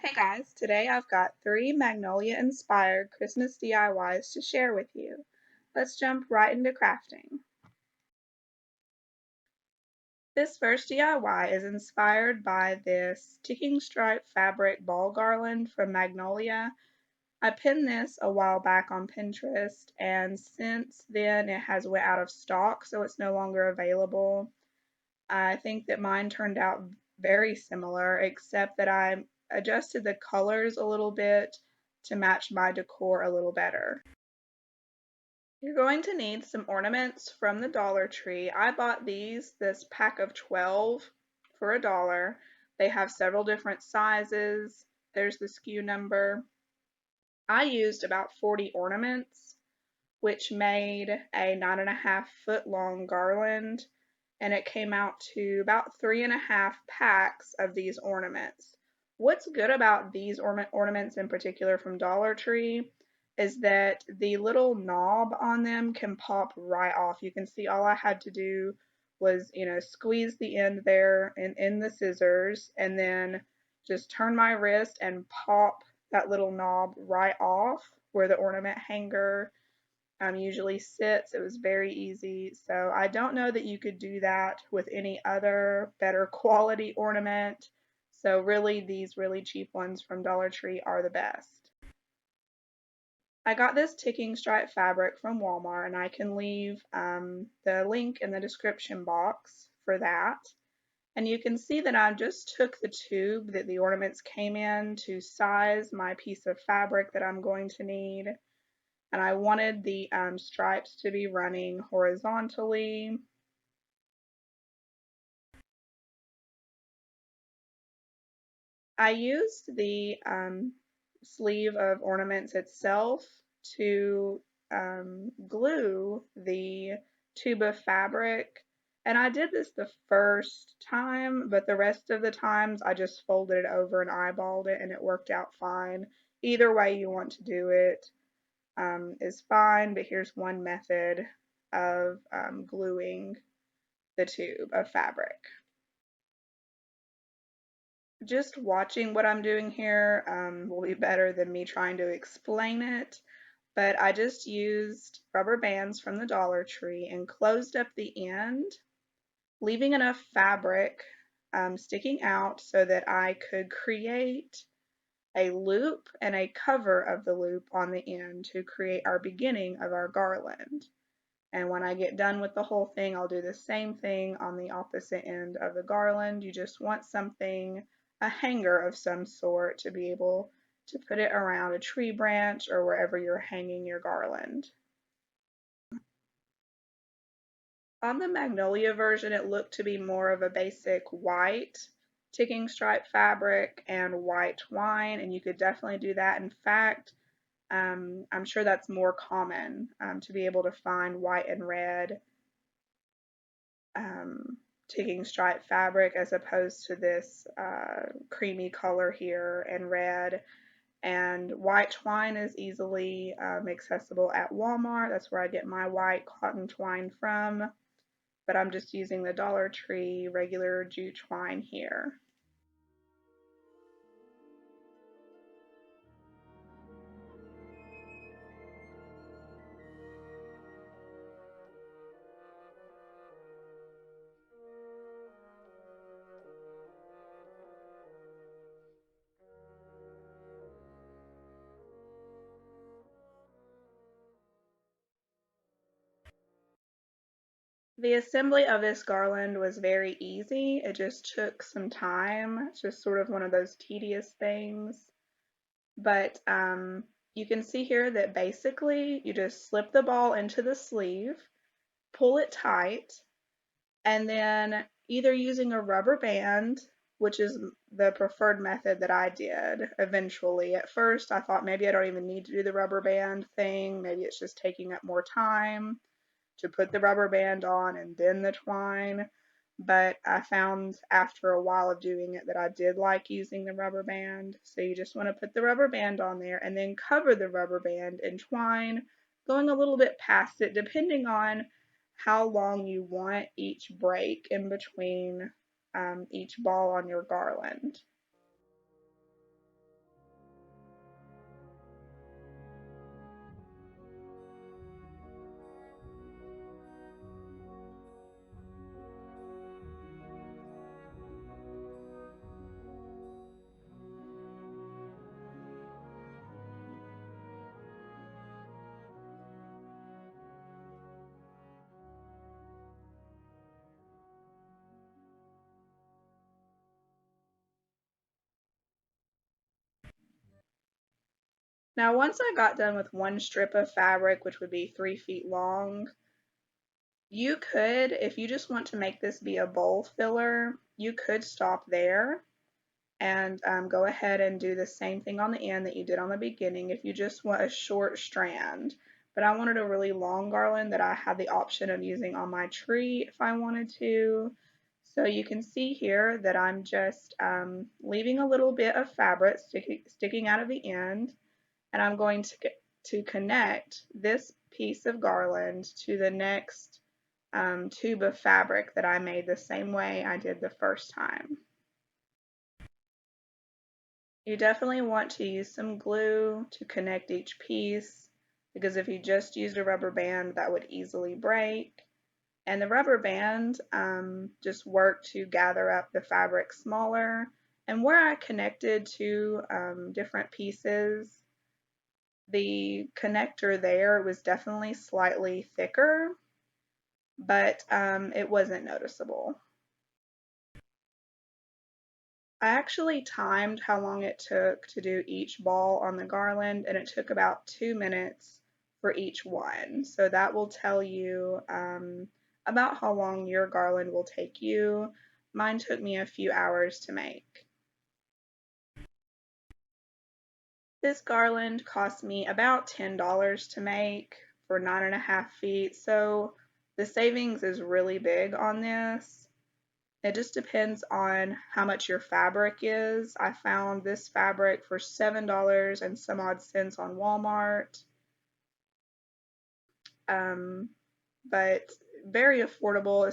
Hey guys, today I've got 3 Magnolia inspired Christmas DIYs to share with you. Let's jump right into crafting. This first DIY is inspired by this ticking stripe fabric ball garland from Magnolia. I pinned this a while back on Pinterest, and since then it has went out of stock, so it's no longer available. I think that mine turned out very similar, except that I adjusted the colors a little bit to match my decor a little better. You're going to need some ornaments from the Dollar Tree. I bought this pack of 12 for $1. They have several different sizes. There's the SKU number. I used about 40 ornaments, which made a 9.5 foot long garland, and it came out to about 3.5 packs of these ornaments. What's good about these ornaments in particular from Dollar Tree is that the little knob on them can pop right off. You can see all I had to do was, squeeze the end there and in the scissors, and then just turn my wrist and pop that little knob right off where the ornament hanger usually sits. It was very easy. So I don't know that you could do that with any other better quality ornament. So really, these really cheap ones from Dollar Tree are the best. I got this ticking stripe fabric from Walmart, and I can leave the link in the description box for that. And you can see that I just took the tube that the ornaments came in to size my piece of fabric that I'm going to need. And I wanted the stripes to be running horizontally. I used the sleeve of ornaments itself to glue the tube of fabric. And I did this the first time, but the rest of the times I just folded it over and eyeballed it, and it worked out fine. Either way you want to do it is fine, but here's one method of gluing the tube of fabric. Just watching what I'm doing here will be better than me trying to explain it, but I just used rubber bands from the Dollar Tree and closed up the end, leaving enough fabric sticking out so that I could create a loop and a cover of the loop on the end to create our beginning of our garland. And when I get done with the whole thing, I'll do the same thing on the opposite end of the garland. You just want something, a hanger of some sort, to be able to put it around a tree branch or wherever you're hanging your garland. On the Magnolia version, it looked to be more of a basic white ticking stripe fabric and white twine, and you could definitely do that. In fact, I'm sure that's more common to be able to find white and red ticking stripe fabric as opposed to this creamy color here and red. And white twine is easily accessible at Walmart. That's where I get my white cotton twine from, but I'm just using the Dollar Tree regular jute twine here. The assembly of this garland was very easy. It just took some time. It's just sort of one of those tedious things. But you can see here that basically you just slip the ball into the sleeve, pull it tight, and then either using a rubber band, which is the preferred method that I did eventually. At first, I thought maybe I don't even need to do the rubber band thing. Maybe it's just taking up more time to put the rubber band on and then the twine. But I found after a while of doing it that I did like using the rubber band. So you just want to put the rubber band on there and then cover the rubber band in twine, going a little bit past it depending on how long you want each break in between each ball on your garland. Now, once I got done with one strip of fabric, which would be 3 feet long, you could, if you just want to make this be a bowl filler, you could stop there and go ahead and do the same thing on the end that you did on the beginning if you just want a short strand. But I wanted a really long garland that I had the option of using on my tree if I wanted to. So you can see here that I'm just leaving a little bit of fabric sticking out of the end, and I'm going to connect this piece of garland to the next tube of fabric that I made the same way I did the first time. You definitely want to use some glue to connect each piece, because if you just used a rubber band, that would easily break. And the rubber band just worked to gather up the fabric smaller. And where I connected to different pieces, the connector there was definitely slightly thicker, but it wasn't noticeable. I actually timed how long it took to do each ball on the garland, and it took about 2 minutes for each one. So that will tell you about how long your garland will take you. Mine took me a few hours to make. This garland cost me about $10 to make for 9.5 feet, so the savings is really big on this. It just depends on how much your fabric is. I found this fabric for $7 and some odd cents on Walmart, but very affordable.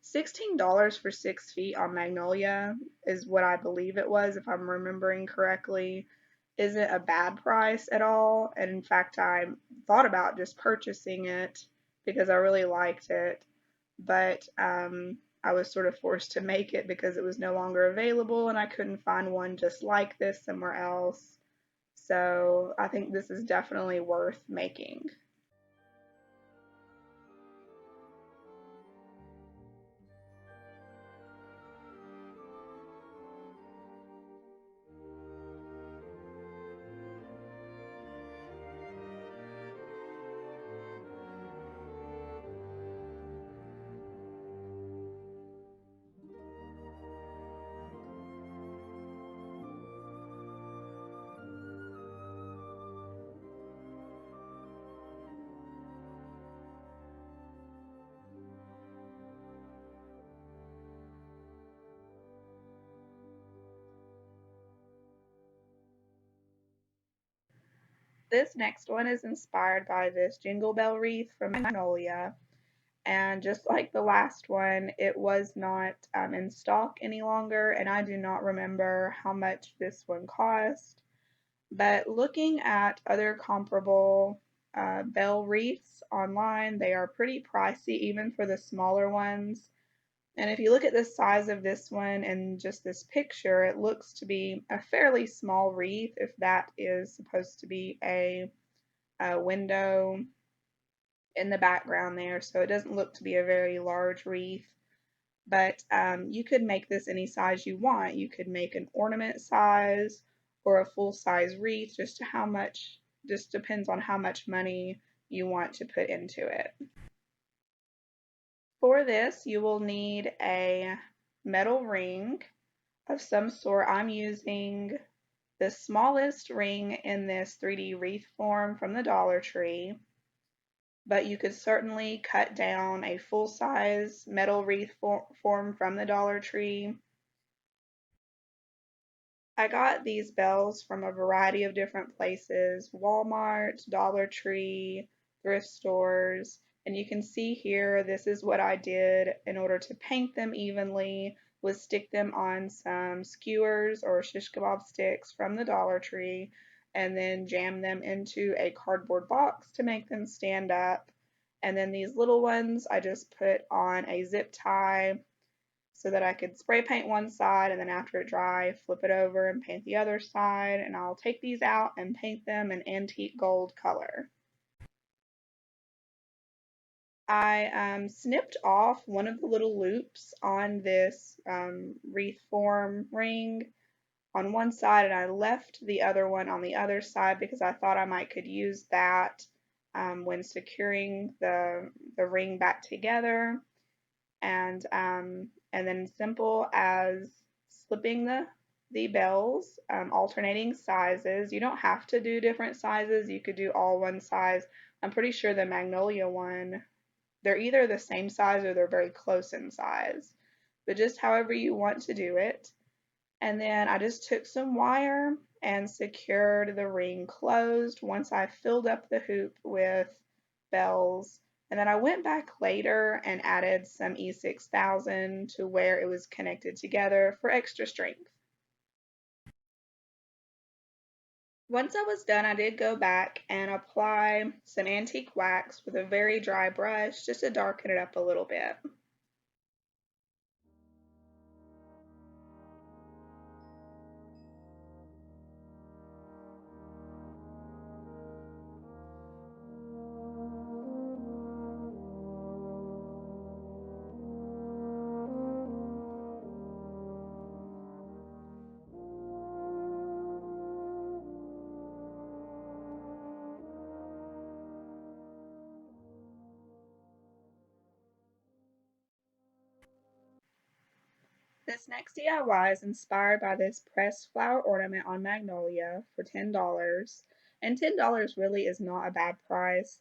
$16 for 6 feet on Magnolia is what I believe it was, if I'm remembering correctly. Isn't a bad price at all. And in fact, I thought about just purchasing it because I really liked it, but I was sort of forced to make it because it was no longer available and I couldn't find one just like this somewhere else. So I think this is definitely worth making. This next one is inspired by this Jingle Bell wreath from Magnolia. And just like the last one, it was not in stock any longer, and I do not remember how much this one cost. But looking at other comparable bell wreaths online, they are pretty pricey even for the smaller ones. And if you look at the size of this one and just this picture, it looks to be a fairly small wreath, if that is supposed to be a window in the background there. So it doesn't look to be a very large wreath. But you could make this any size you want. You could make an ornament size or a full size wreath, just depends on how much money you want to put into it. For this, you will need a metal ring of some sort. I'm using the smallest ring in this 3D wreath form from the Dollar Tree, but you could certainly cut down a full-size metal wreath form from the Dollar Tree. I got these bells from a variety of different places: Walmart, Dollar Tree, thrift stores, and you can see here this is what I did in order to paint them evenly, was stick them on some skewers or shish kebab sticks from the Dollar Tree and then jam them into a cardboard box to make them stand up. And then these little ones I just put on a zip tie so that I could spray paint one side and then after it dry, flip it over and paint the other side. And I'll take these out and paint them an antique gold color. I snipped off one of the little loops on this wreath form ring, on one side and I left the other one on the other side because I thought I might could use that when securing the ring back together. And then simple as slipping the bells, alternating sizes. You don't have to do different sizes. You could do all one size. I'm pretty sure the Magnolia one, they're either the same size or they're very close in size, but just however you want to do it. And then I just took some wire and secured the ring closed once I filled up the hoop with bells. And then I went back later and added some E6000 to where it was connected together for extra strength. Once I was done, I did go back and apply some antique wax with a very dry brush just to darken it up a little bit. This next DIY is inspired by this pressed flower ornament on Magnolia for $10. And $10 really is not a bad price.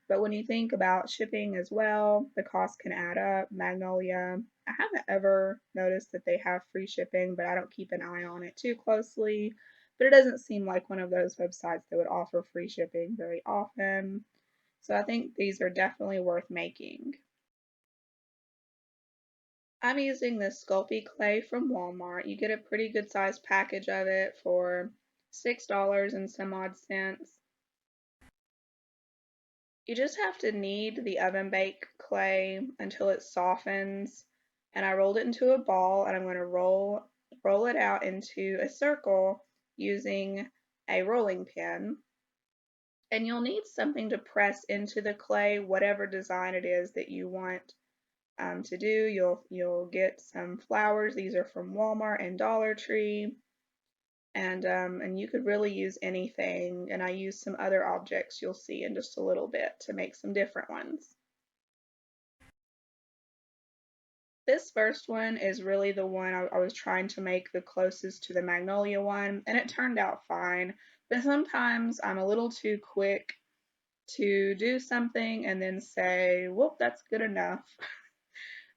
But when you think about shipping as well, the cost can add up. Magnolia, I haven't ever noticed that they have free shipping, but I don't keep an eye on it too closely. But it doesn't seem like one of those websites that would offer free shipping very often. So I think these are definitely worth making. I'm using this Sculpey clay from Walmart. You get a pretty good sized package of it for $6 and some odd cents. You just have to knead the oven bake clay until it softens. And I rolled it into a ball and I'm going to roll it out into a circle using a rolling pin. And you'll need something to press into the clay, whatever design it is that you want to do. You'll get some flowers. These are from Walmart and Dollar Tree, and you could really use anything. And I used some other objects you'll see in just a little bit to make some different ones. This first one is really the one I was trying to make the closest to the Magnolia one, and it turned out fine. But sometimes I'm a little too quick to do something and then say, whoop, that's good enough.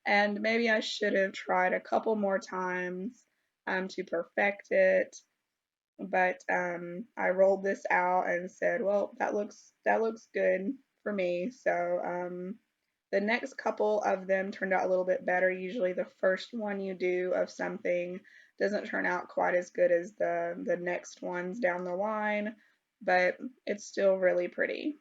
And maybe I should have tried a couple more times to perfect it. But I rolled this out and said, well, that looks good for me. So the next couple of them turned out a little bit better. Usually the first one you do of something doesn't turn out quite as good as the next ones down the line, but it's still really pretty.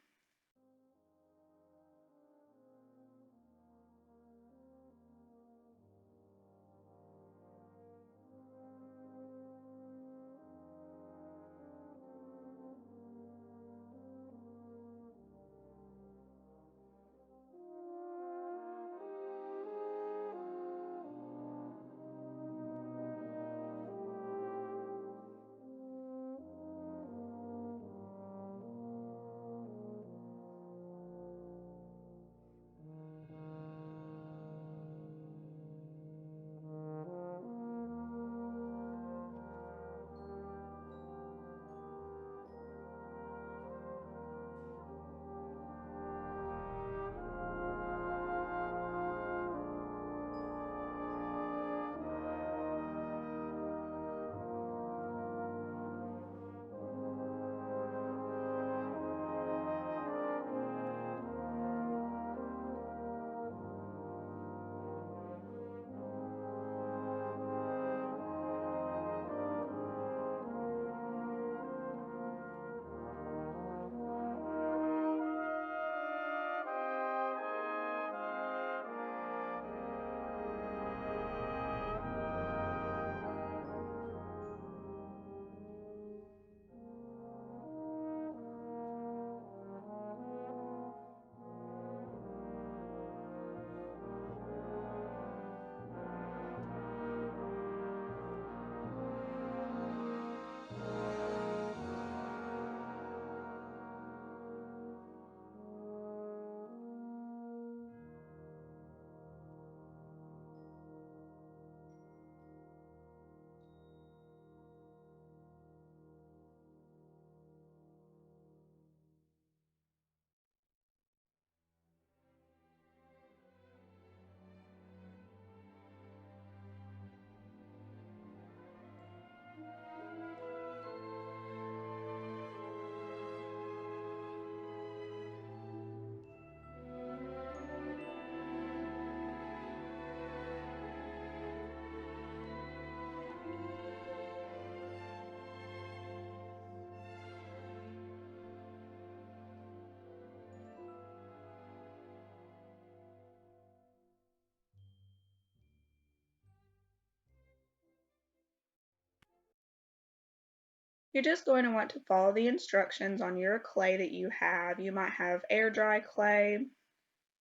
You're just going to want to follow the instructions on your clay that you have. You might have air dry clay,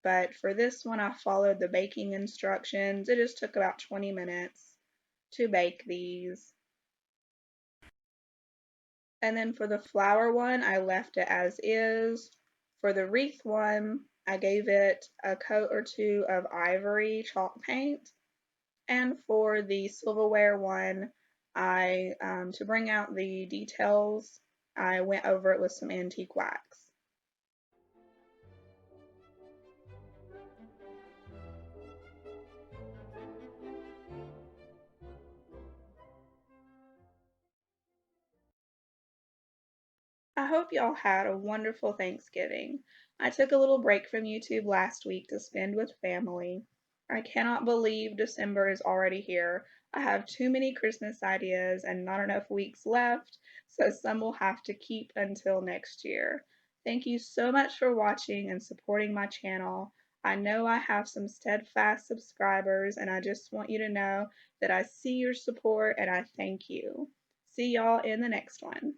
but for this one I followed the baking instructions. It just took about 20 minutes to bake these. And then for the flower one, I left it as is. For the wreath one, I gave it a coat or two of Ivory chalk paint. And for the silverware one, to bring out the details, I went over it with some antique wax. I hope y'all had a wonderful Thanksgiving. I took a little break from YouTube last week to spend with family. I cannot believe December is already here. I have too many Christmas ideas and not enough weeks left, so some will have to keep until next year. Thank you so much for watching and supporting my channel. I know I have some steadfast subscribers, and I just want you to know that I see your support and I thank you. See y'all in the next one.